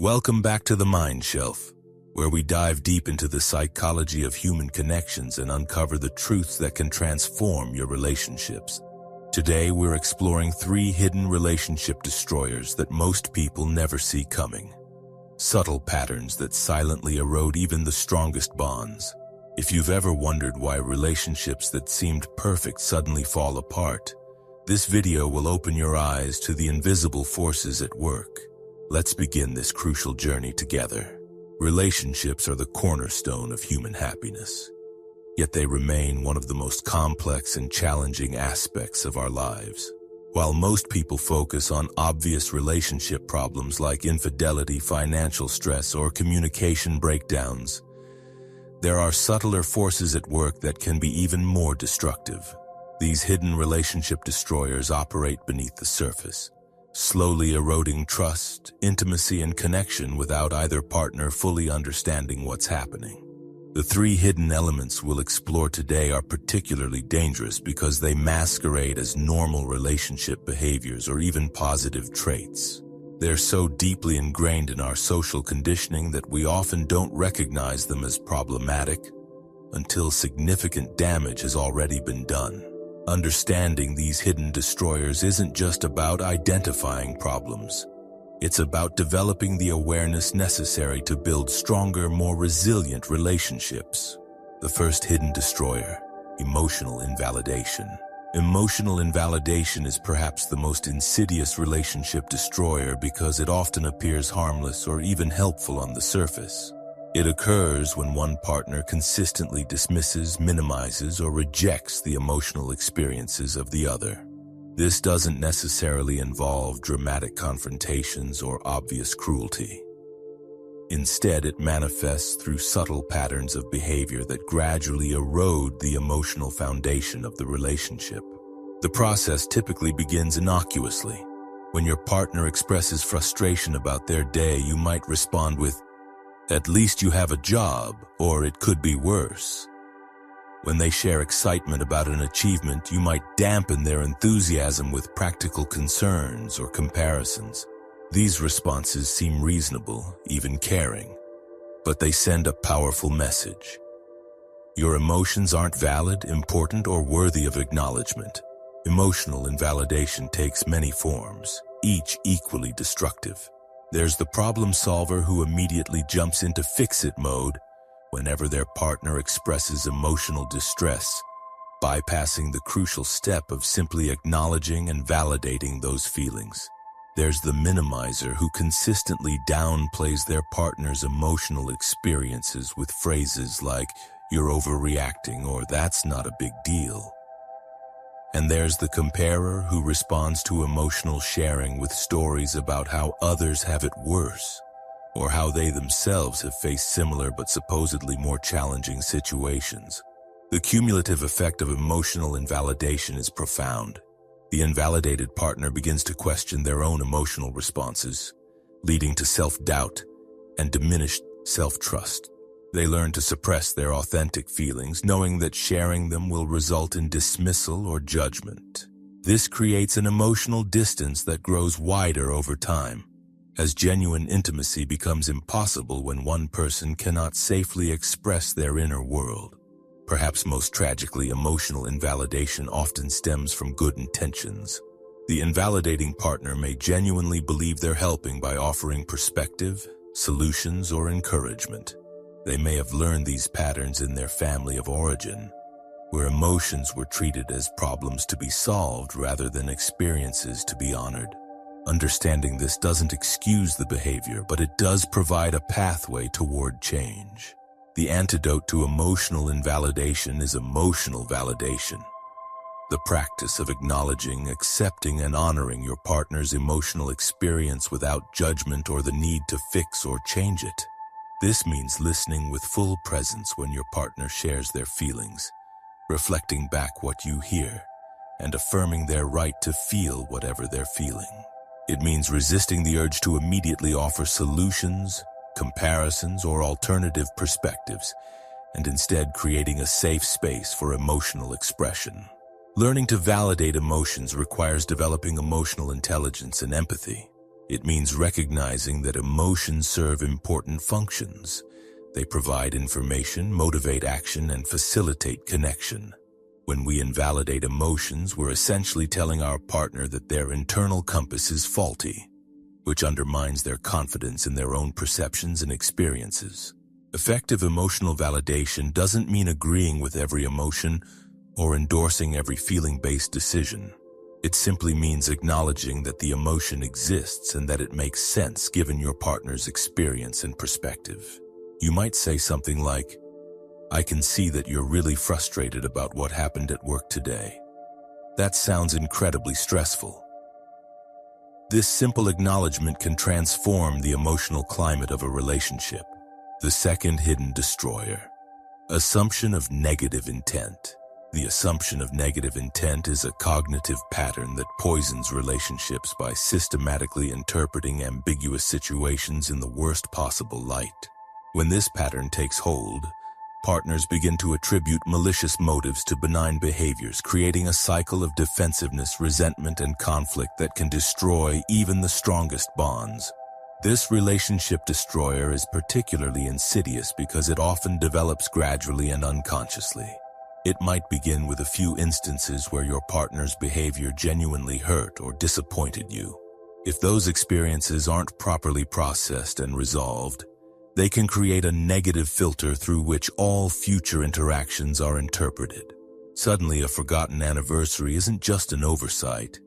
Welcome back to the Mind Shelf, where we dive deep into the psychology of human connections and uncover the truths that can transform your relationships. Today, we're exploring 3 hidden relationship destroyers that most people never see coming. Subtle patterns that silently erode even the strongest bonds. If you've ever wondered why relationships that seemed perfect suddenly fall apart, this video will open your eyes to the invisible forces at work. Let's begin this crucial journey together. Relationships are the cornerstone of human happiness. Yet they remain one of the most complex and challenging aspects of our lives. While most people focus on obvious relationship problems like infidelity, financial stress, or communication breakdowns, there are subtler forces at work that can be even more destructive. These hidden relationship destroyers operate beneath the surface, slowly eroding trust, intimacy, and connection without either partner fully understanding what's happening. The 3 hidden elements we'll explore today are particularly dangerous because they masquerade as normal relationship behaviors or even positive traits. They're so deeply ingrained in our social conditioning that we often don't recognize them as problematic until significant damage has already been done. Understanding these hidden destroyers isn't just about identifying problems. It's about developing the awareness necessary to build stronger, more resilient relationships. The first hidden destroyer: emotional invalidation. Emotional invalidation is perhaps the most insidious relationship destroyer because it often appears harmless or even helpful on the surface. It occurs when one partner consistently dismisses, minimizes, or rejects the emotional experiences of the other. This doesn't necessarily involve dramatic confrontations or obvious cruelty. Instead, it manifests through subtle patterns of behavior that gradually erode the emotional foundation of the relationship. The process typically begins innocuously. When your partner expresses frustration about their day, you might respond with, "At least you have a job," or "It could be worse." When they share excitement about an achievement, you might dampen their enthusiasm with practical concerns or comparisons. These responses seem reasonable, even caring, but they send a powerful message. Your emotions aren't valid, important, or worthy of acknowledgement. Emotional invalidation takes many forms, each equally destructive. There's the problem solver who immediately jumps into fix-it mode whenever their partner expresses emotional distress, bypassing the crucial step of simply acknowledging and validating those feelings. There's the minimizer who consistently downplays their partner's emotional experiences with phrases like, "You're overreacting," or "That's not a big deal." And there's the comparer who responds to emotional sharing with stories about how others have it worse, or how they themselves have faced similar but supposedly more challenging situations. The cumulative effect of emotional invalidation is profound. The invalidated partner begins to question their own emotional responses, leading to self-doubt and diminished self-trust. They learn to suppress their authentic feelings, knowing that sharing them will result in dismissal or judgment. This creates an emotional distance that grows wider over time, as genuine intimacy becomes impossible when one person cannot safely express their inner world. Perhaps most tragically, emotional invalidation often stems from good intentions. The invalidating partner may genuinely believe they're helping by offering perspective, solutions, or encouragement. They may have learned these patterns in their family of origin, where emotions were treated as problems to be solved rather than experiences to be honored. Understanding this doesn't excuse the behavior, but it does provide a pathway toward change. The antidote to emotional invalidation is emotional validation. The practice of acknowledging, accepting, and honoring your partner's emotional experience without judgment or the need to fix or change it. This means listening with full presence when your partner shares their feelings, reflecting back what you hear, and affirming their right to feel whatever they're feeling. It means resisting the urge to immediately offer solutions, comparisons, or alternative perspectives, and instead creating a safe space for emotional expression. Learning to validate emotions requires developing emotional intelligence and empathy. It means recognizing that emotions serve important functions. They provide information, motivate action, and facilitate connection. When we invalidate emotions, we're essentially telling our partner that their internal compass is faulty, which undermines their confidence in their own perceptions and experiences. Effective emotional validation doesn't mean agreeing with every emotion or endorsing every feeling-based decision. It simply means acknowledging that the emotion exists and that it makes sense given your partner's experience and perspective. You might say something like, "I can see that you're really frustrated about what happened at work today. That sounds incredibly stressful." This simple acknowledgement can transform the emotional climate of a relationship. The second hidden destroyer. Assumption of negative intent. The assumption of negative intent is a cognitive pattern that poisons relationships by systematically interpreting ambiguous situations in the worst possible light. When this pattern takes hold, partners begin to attribute malicious motives to benign behaviors, creating a cycle of defensiveness, resentment, and conflict that can destroy even the strongest bonds. This relationship destroyer is particularly insidious because it often develops gradually and unconsciously. It might begin with a few instances where your partner's behavior genuinely hurt or disappointed you. If those experiences aren't properly processed and resolved, they can create a negative filter through which all future interactions are interpreted. Suddenly, a forgotten anniversary isn't just an oversight.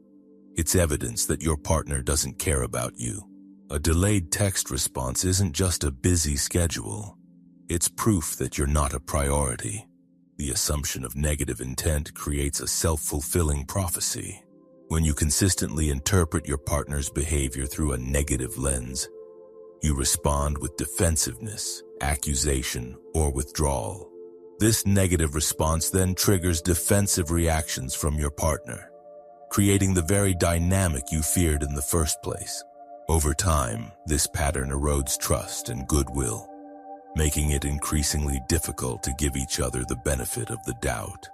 It's evidence that your partner doesn't care about you. A delayed text response isn't just a busy schedule. It's proof that you're not a priority. The assumption of negative intent creates a self-fulfilling prophecy. When you consistently interpret your partner's behavior through a negative lens, you respond with defensiveness, accusation, or withdrawal. This negative response then triggers defensive reactions from your partner, creating the very dynamic you feared in the first place. Over time, this pattern erodes trust and goodwill, making it increasingly difficult to give each other the benefit of the doubt.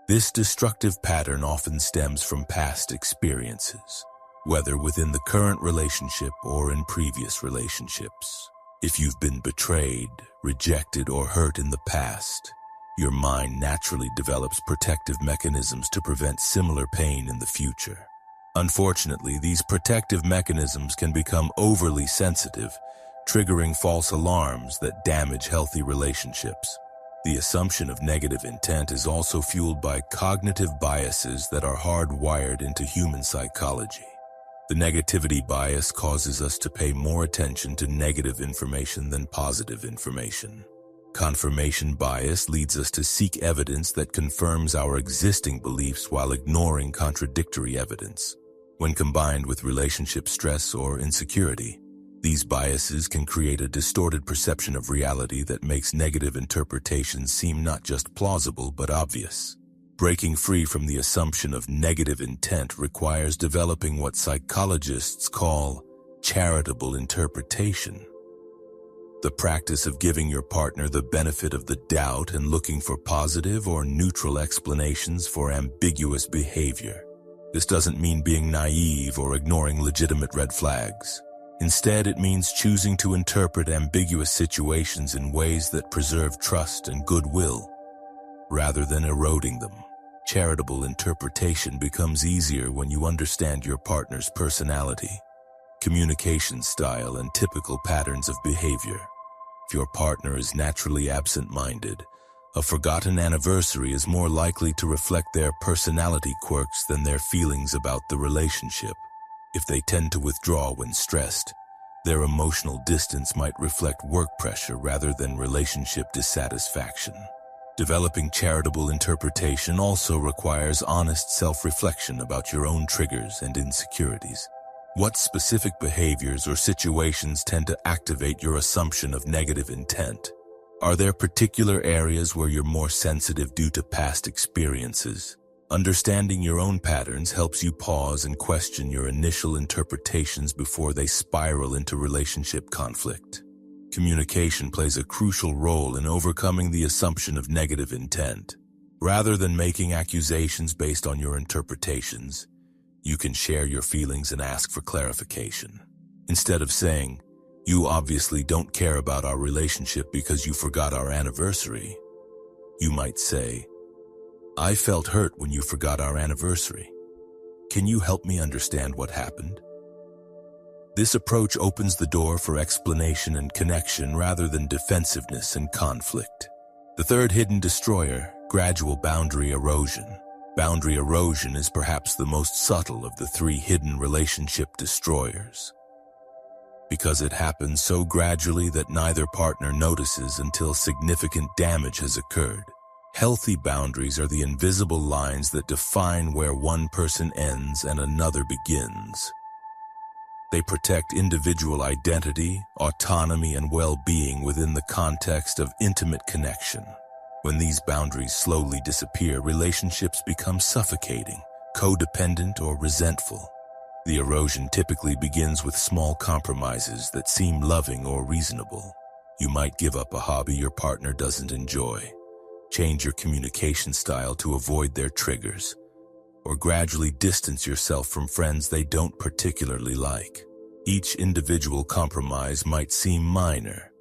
This destructive pattern often stems from past experiences, whether within the current relationship or in previous relationships. If you've been betrayed, rejected, or hurt in the past, your mind naturally develops protective mechanisms to prevent similar pain in the future. Unfortunately, these protective mechanisms can become overly sensitive, triggering false alarms that damage healthy relationships. The assumption of negative intent is also fueled by cognitive biases that are hardwired into human psychology. The negativity bias causes us to pay more attention to negative information than positive information. Confirmation bias leads us to seek evidence that confirms our existing beliefs while ignoring contradictory evidence. When combined with relationship stress or insecurity, these biases can create a distorted perception of reality that makes negative interpretations seem not just plausible but obvious. Breaking free from the assumption of negative intent requires developing what psychologists call charitable interpretation. The practice of giving your partner the benefit of the doubt and looking for positive or neutral explanations for ambiguous behavior. This doesn't mean being naive or ignoring legitimate red flags. Instead, it means choosing to interpret ambiguous situations in ways that preserve trust and goodwill, rather than eroding them. Charitable interpretation becomes easier when you understand your partner's personality, communication style, and typical patterns of behavior. If your partner is naturally absent-minded, a forgotten anniversary is more likely to reflect their personality quirks than their feelings about the relationship. If they tend to withdraw when stressed, their emotional distance might reflect work pressure rather than relationship dissatisfaction. Developing charitable interpretation also requires honest self-reflection about your own triggers and insecurities. What specific behaviors or situations tend to activate your assumption of negative intent? Are there particular areas where you're more sensitive due to past experiences? Understanding your own patterns helps you pause and question your initial interpretations before they spiral into relationship conflict. Communication plays a crucial role in overcoming the assumption of negative intent. Rather than making accusations based on your interpretations, you can share your feelings and ask for clarification. Instead of saying, "You obviously don't care about our relationship because you forgot our anniversary," you might say, "I felt hurt when you forgot our anniversary. Can you help me understand what happened?" This approach opens the door for explanation and connection rather than defensiveness and conflict. The third hidden destroyer, gradual boundary erosion. Boundary erosion is perhaps the most subtle of the three hidden relationship destroyers, because it happens so gradually that neither partner notices until significant damage has occurred. Healthy boundaries are the invisible lines that define where one person ends and another begins. They protect individual identity, autonomy, and well-being within the context of intimate connection. When these boundaries slowly disappear, relationships become suffocating, codependent, or resentful. The erosion typically begins with small compromises that seem loving or reasonable. You might give up a hobby your partner doesn't enjoy, change your communication style to avoid their triggers, or gradually distance yourself from friends they don't particularly like. Each individual compromise might seem minor,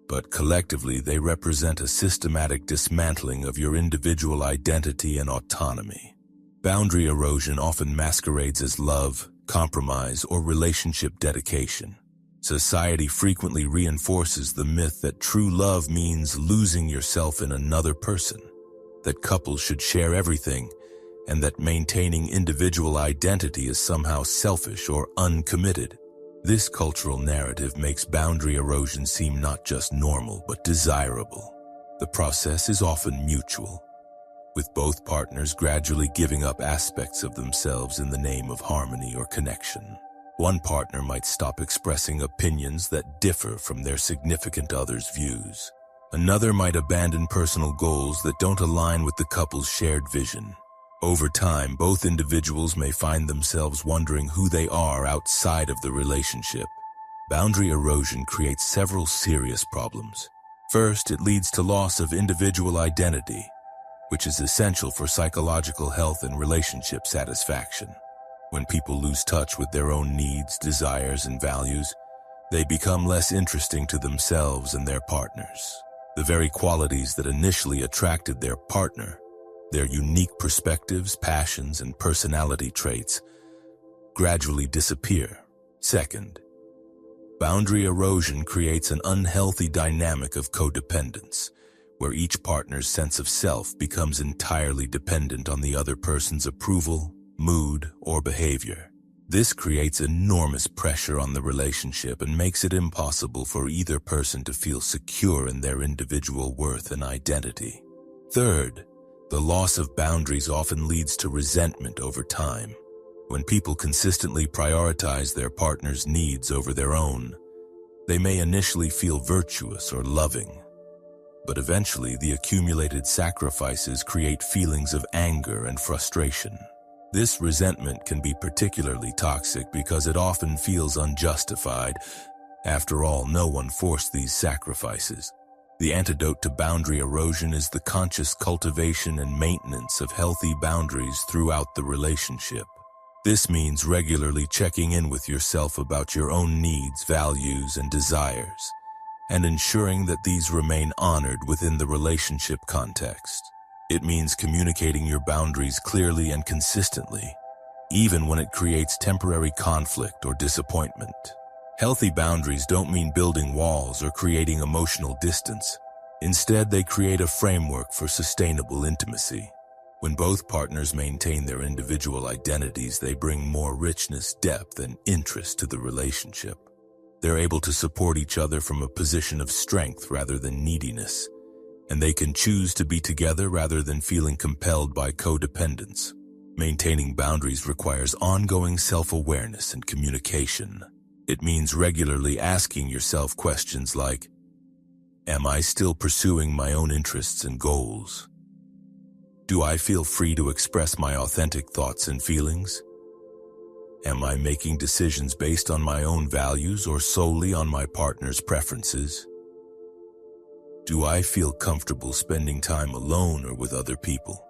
but collectively they represent a systematic dismantling of your individual identity and autonomy. Boundary erosion often masquerades as love, compromise, or relationship dedication. Society frequently reinforces the myth that true love means losing yourself in another person, that couples should share everything, and that maintaining individual identity is somehow selfish or uncommitted. This cultural narrative makes boundary erosion seem not just normal but desirable. The process is often mutual, with both partners gradually giving up aspects of themselves in the name of harmony or connection. One partner might stop expressing opinions that differ from their significant other's views. Another might abandon personal goals that don't align with the couple's shared vision. Over time, both individuals may find themselves wondering who they are outside of the relationship. Boundary erosion creates several serious problems. First, it leads to loss of individual identity, which is essential for psychological health and relationship satisfaction. When people lose touch with their own needs, desires, and values, they become less interesting to themselves and their partners. The very qualities that initially attracted their partner, their unique perspectives, passions, and personality traits, gradually disappear. Second, boundary erosion creates an unhealthy dynamic of codependence, where each partner's sense of self becomes entirely dependent on the other person's approval, mood, or behavior. This creates enormous pressure on the relationship and makes it impossible for either person to feel secure in their individual worth and identity. Third, the loss of boundaries often leads to resentment over time. When people consistently prioritize their partner's needs over their own, they may initially feel virtuous or loving, but eventually the accumulated sacrifices create feelings of anger and frustration. This resentment can be particularly toxic because it often feels unjustified. After all, no one forced these sacrifices. The antidote to boundary erosion is the conscious cultivation and maintenance of healthy boundaries throughout the relationship. This means regularly checking in with yourself about your own needs, values, and desires, and ensuring that these remain honored within the relationship context. It means communicating your boundaries clearly and consistently, even when it creates temporary conflict or disappointment. Healthy boundaries don't mean building walls or creating emotional distance. Instead, they create a framework for sustainable intimacy. When both partners maintain their individual identities, they bring more richness, depth, and interest to the relationship. They're able to support each other from a position of strength rather than neediness, and they can choose to be together rather than feeling compelled by codependence. Maintaining boundaries requires ongoing self-awareness and communication. It means regularly asking yourself questions like, am I still pursuing my own interests and goals? Do I feel free to express my authentic thoughts and feelings? Am I making decisions based on my own values or solely on my partner's preferences? Do I feel comfortable spending time alone or with other people?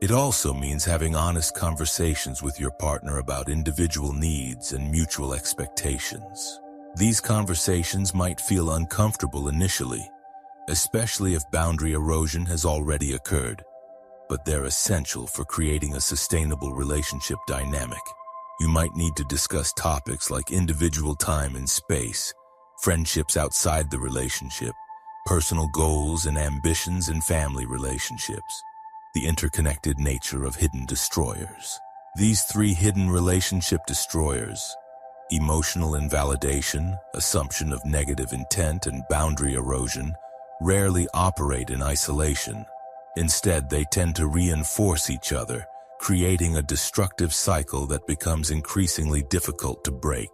It also means having honest conversations with your partner about individual needs and mutual expectations. These conversations might feel uncomfortable initially, especially if boundary erosion has already occurred, but they're essential for creating a sustainable relationship dynamic. You might need to discuss topics like individual time and space, friendships outside the relationship, personal goals and ambitions, and family relationships. The interconnected nature of hidden destroyers. These three hidden relationship destroyers, emotional invalidation, assumption of negative intent, and boundary erosion, rarely operate in isolation. Instead, they tend to reinforce each other, creating a destructive cycle that becomes increasingly difficult to break.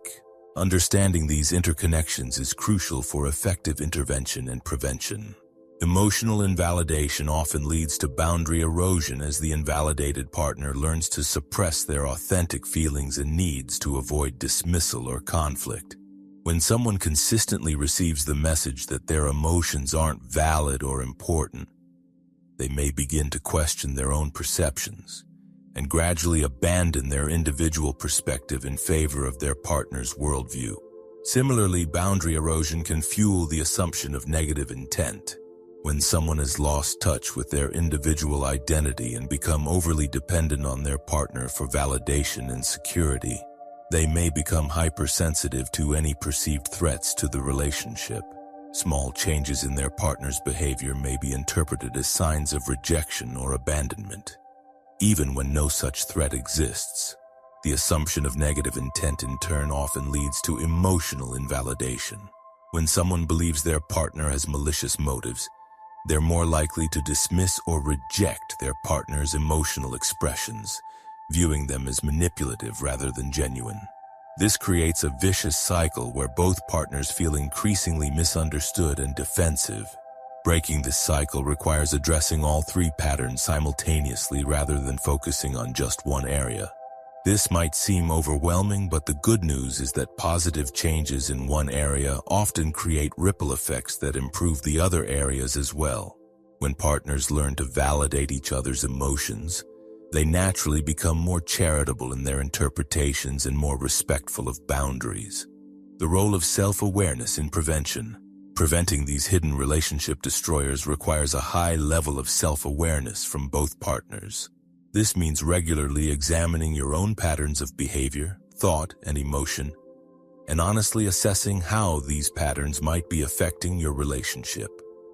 Understanding these interconnections is crucial for effective intervention and prevention. Emotional invalidation often leads to boundary erosion as the invalidated partner learns to suppress their authentic feelings and needs to avoid dismissal or conflict. When someone consistently receives the message that their emotions aren't valid or important, they may begin to question their own perceptions and gradually abandon their individual perspective in favor of their partner's worldview. Similarly, boundary erosion can fuel the assumption of negative intent. When someone has lost touch with their individual identity and become overly dependent on their partner for validation and security, they may become hypersensitive to any perceived threats to the relationship. Small changes in their partner's behavior may be interpreted as signs of rejection or abandonment, even when no such threat exists. The assumption of negative intent in turn often leads to emotional invalidation. When someone believes their partner has malicious motives, they're more likely to dismiss or reject their partner's emotional expressions, viewing them as manipulative rather than genuine. This creates a vicious cycle where both partners feel increasingly misunderstood and defensive. Breaking this cycle requires addressing all three patterns simultaneously rather than focusing on just one area. This might seem overwhelming, but the good news is that positive changes in one area often create ripple effects that improve the other areas as well. When partners learn to validate each other's emotions, they naturally become more charitable in their interpretations and more respectful of boundaries. The role of self-awareness in prevention. Preventing these hidden relationship destroyers requires a high level of self-awareness from both partners. This means regularly examining your own patterns of behavior, thought, and emotion, and honestly assessing how these patterns might be affecting your relationship.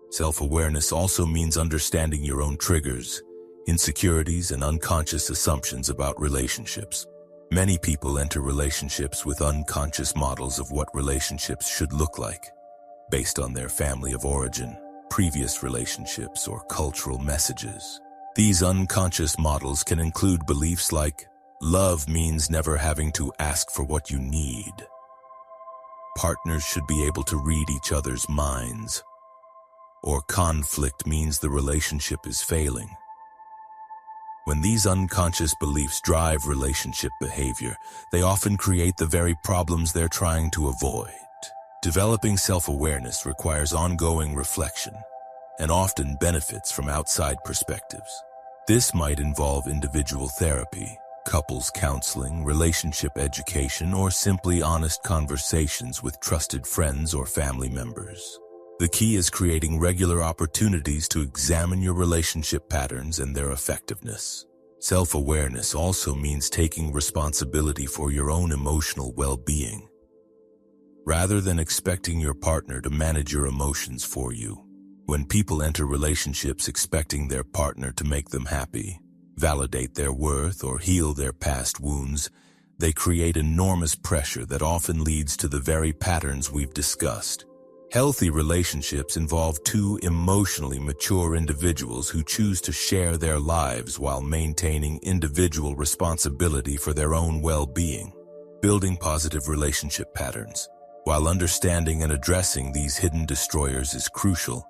Self-awareness also means understanding your own triggers, insecurities, and unconscious assumptions about relationships. Many people enter relationships with unconscious models of what relationships should look like, based on their family of origin, previous relationships, or cultural messages. These unconscious models can include beliefs like, love means never having to ask for what you need. Partners should be able to read each other's minds. Or conflict means the relationship is failing. When these unconscious beliefs drive relationship behavior, they often create the very problems they're trying to avoid. Developing self-awareness requires ongoing reflection and often benefits from outside perspectives. This might involve individual therapy, couples counseling, relationship education, or simply honest conversations with trusted friends or family members. The key is creating regular opportunities to examine your relationship patterns and their effectiveness. Self-awareness also means taking responsibility for your own emotional well-being, rather than expecting your partner to manage your emotions for you. When people enter relationships expecting their partner to make them happy, validate their worth, or heal their past wounds, they create enormous pressure that often leads to the very patterns we've discussed. Healthy relationships involve two emotionally mature individuals who choose to share their lives while maintaining individual responsibility for their own well-being. Building positive relationship patterns. While understanding and addressing these hidden destroyers is crucial,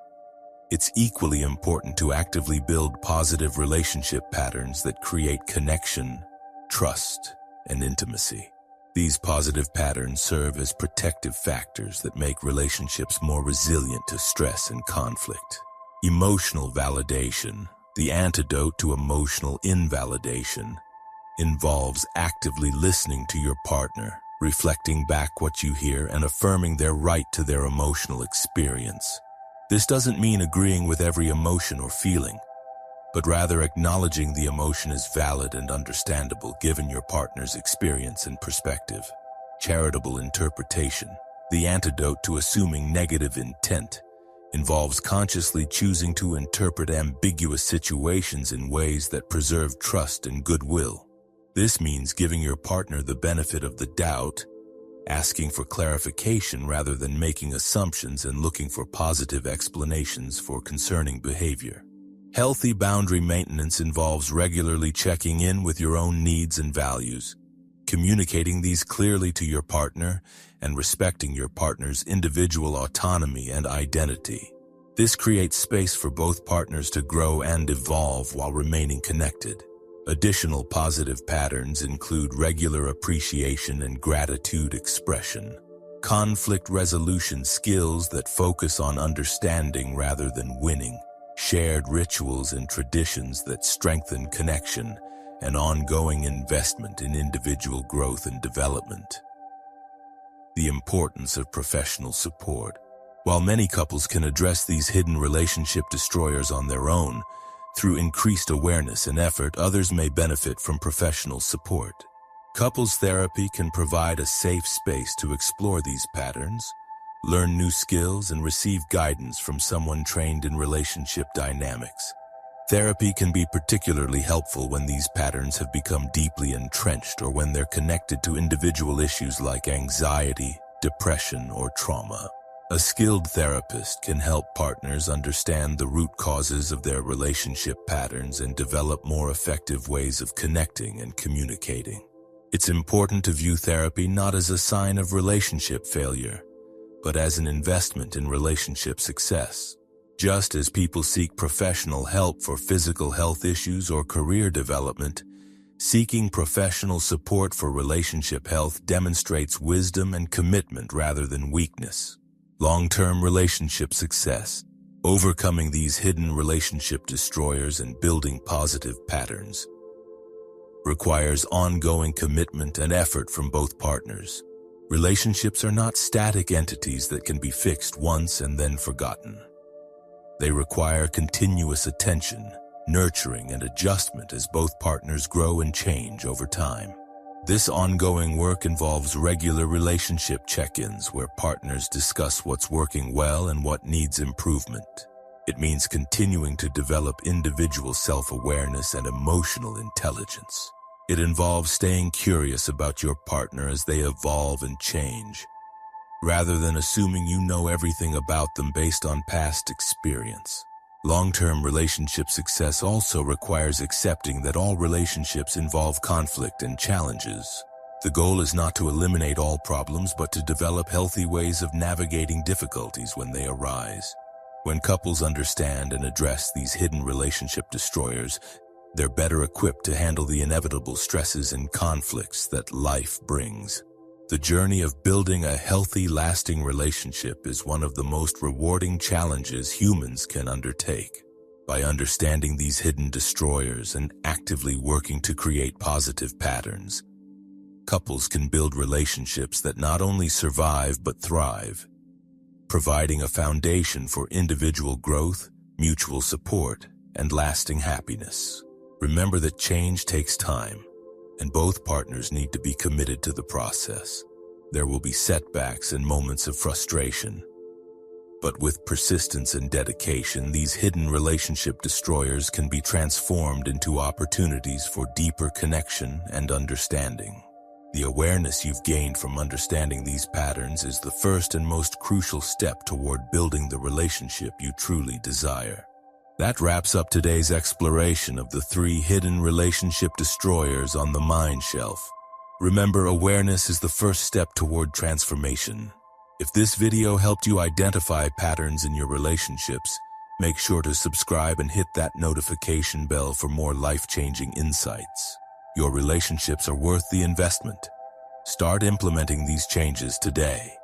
it's equally important to actively build positive relationship patterns that create connection, trust, and intimacy. These positive patterns serve as protective factors that make relationships more resilient to stress and conflict. Emotional validation, the antidote to emotional invalidation, involves actively listening to your partner, reflecting back what you hear and affirming their right to their emotional experience. This doesn't mean agreeing with every emotion or feeling, but rather acknowledging the emotion is valid and understandable given your partner's experience and perspective. Charitable interpretation, the antidote to assuming negative intent, involves consciously choosing to interpret ambiguous situations in ways that preserve trust and goodwill. This means giving your partner the benefit of the doubt, asking for clarification rather than making assumptions, and looking for positive explanations for concerning behavior. Healthy boundary maintenance involves regularly checking in with your own needs and values, communicating these clearly to your partner, and respecting your partner's individual autonomy and identity. This creates space for both partners to grow and evolve while remaining connected. Additional positive patterns include regular appreciation and gratitude expression, conflict resolution skills that focus on understanding rather than winning, shared rituals and traditions that strengthen connection, and ongoing investment in individual growth and development. The importance of professional support. While many couples can address these hidden relationship destroyers on their own, through increased awareness and effort, others may benefit from professional support. Couples therapy can provide a safe space to explore these patterns, learn new skills, and receive guidance from someone trained in relationship dynamics. Therapy can be particularly helpful when these patterns have become deeply entrenched or when they're connected to individual issues like anxiety, depression, or trauma. A skilled therapist can help partners understand the root causes of their relationship patterns and develop more effective ways of connecting and communicating. It's important to view therapy not as a sign of relationship failure, but as an investment in relationship success. Just as people seek professional help for physical health issues or career development, seeking professional support for relationship health demonstrates wisdom and commitment rather than weakness. Long-term relationship success. Overcoming these hidden relationship destroyers and building positive patterns requires ongoing commitment and effort from both partners. Relationships are not static entities that can be fixed once and then forgotten. They require continuous attention, nurturing, and adjustment as both partners grow and change over time. This ongoing work involves regular relationship check-ins where partners discuss what's working well and what needs improvement. It means continuing to develop individual self-awareness and emotional intelligence. It involves staying curious about your partner as they evolve and change, rather than assuming you know everything about them based on past experience. Long-term relationship success also requires accepting that all relationships involve conflict and challenges. The goal is not to eliminate all problems, but to develop healthy ways of navigating difficulties when they arise. When couples understand and address these hidden relationship destroyers, they're better equipped to handle the inevitable stresses and conflicts that life brings. The journey of building a healthy, lasting relationship is one of the most rewarding challenges humans can undertake. By understanding these hidden destroyers and actively working to create positive patterns, couples can build relationships that not only survive but thrive, providing a foundation for individual growth, mutual support, and lasting happiness. Remember that change takes time, and both partners need to be committed to the process. There will be setbacks and moments of frustration, but with persistence and dedication, these hidden relationship destroyers can be transformed into opportunities for deeper connection and understanding. The awareness you've gained from understanding these patterns is the first and most crucial step toward building the relationship you truly desire. That wraps up today's exploration of the 3 hidden relationship destroyers on the mind shelf. Remember, awareness is the first step toward transformation. If this video helped you identify patterns in your relationships, make sure to subscribe and hit that notification bell for more life-changing insights. Your relationships are worth the investment. Start implementing these changes today.